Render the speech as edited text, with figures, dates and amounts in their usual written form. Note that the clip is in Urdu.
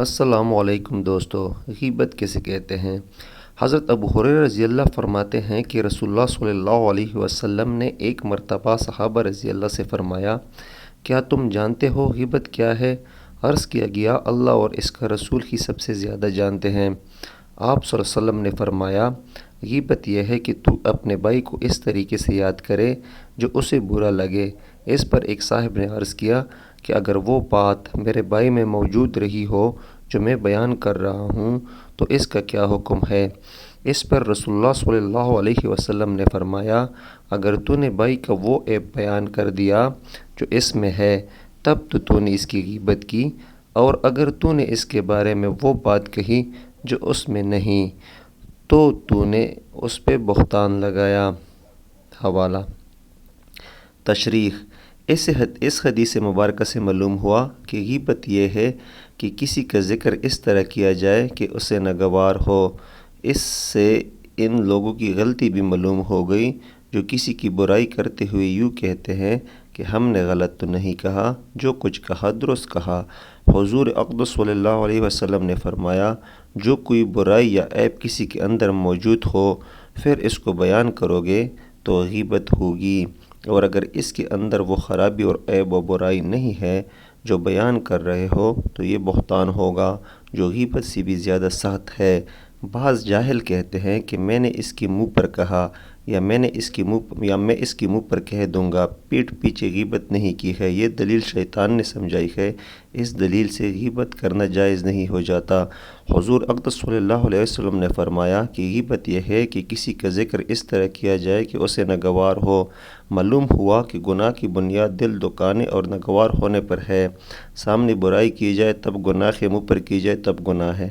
السلام علیکم دوستو، غیبت کیسے کہتے ہیں؟ حضرت ابو ہریرہ رضی اللہ فرماتے ہیں کہ رسول اللہ صلی اللہ علیہ وسلم نے ایک مرتبہ صحابہ رضی اللہ سے فرمایا، کیا تم جانتے ہو غیبت کیا ہے؟ عرض کیا گیا، اللہ اور اس کا رسول ہی سب سے زیادہ جانتے ہیں۔ آپ صلی اللہ علیہ وسلم نے فرمایا، غیبت یہ ہے کہ تو اپنے بھائی کو اس طریقے سے یاد کرے جو اسے برا لگے۔ اس پر ایک صاحب نے عرض کیا کہ اگر وہ بات میرے بھائی میں موجود رہی ہو جو میں بیان کر رہا ہوں تو اس کا کیا حکم ہے؟ اس پر رسول اللہ صلی اللہ علیہ وسلم نے فرمایا، اگر تو نے بھائی کا وہ عیب بیان کر دیا جو اس میں ہے تب تو نے اس کی غیبت کی، اور اگر تو نے اس کے بارے میں وہ بات کہی جو اس میں نہیں تو نے اس پہ بہتان لگایا۔ حوالہ تشریح: اس حدیث مبارکہ سے معلوم ہوا کہ غیبت یہ ہے کہ کسی کا ذکر اس طرح کیا جائے کہ اسے ناگوار ہو۔ اس سے ان لوگوں کی غلطی بھی معلوم ہو گئی جو کسی کی برائی کرتے ہوئے یوں کہتے ہیں کہ ہم نے غلط تو نہیں کہا، جو کچھ کہا درست کہا۔ حضور اقدس صلی اللہ علیہ وسلم نے فرمایا، جو کوئی برائی یا عیب کسی کے اندر موجود ہو پھر اس کو بیان کرو گے تو غیبت ہوگی، اور اگر اس کے اندر وہ خرابی اور عیب و برائی نہیں ہے جو بیان کر رہے ہو تو یہ بہتان ہوگا جو غیبت سے بھی زیادہ سخت ہے۔ بعض جاہل کہتے ہیں کہ میں نے اس کے منہ پر کہا یا میں اس کے منہ پر کہہ دوں گا، پیٹھ پیچھے غیبت نہیں کی ہے۔ یہ دلیل شیطان نے سمجھائی ہے، اس دلیل سے غیبت کرنا جائز نہیں ہو جاتا۔ حضور اقدس صلی اللہ علیہ وسلم نے فرمایا کہ غیبت یہ ہے کہ کسی کا ذکر اس طرح کیا جائے کہ اسے ناگوار ہو۔ معلوم ہوا کہ گناہ کی بنیاد دل دکانے اور ناگوار ہونے پر ہے۔ سامنے برائی کی جائے تب گناہ ہے، منہ پر کی جائے تب گناہ ہے۔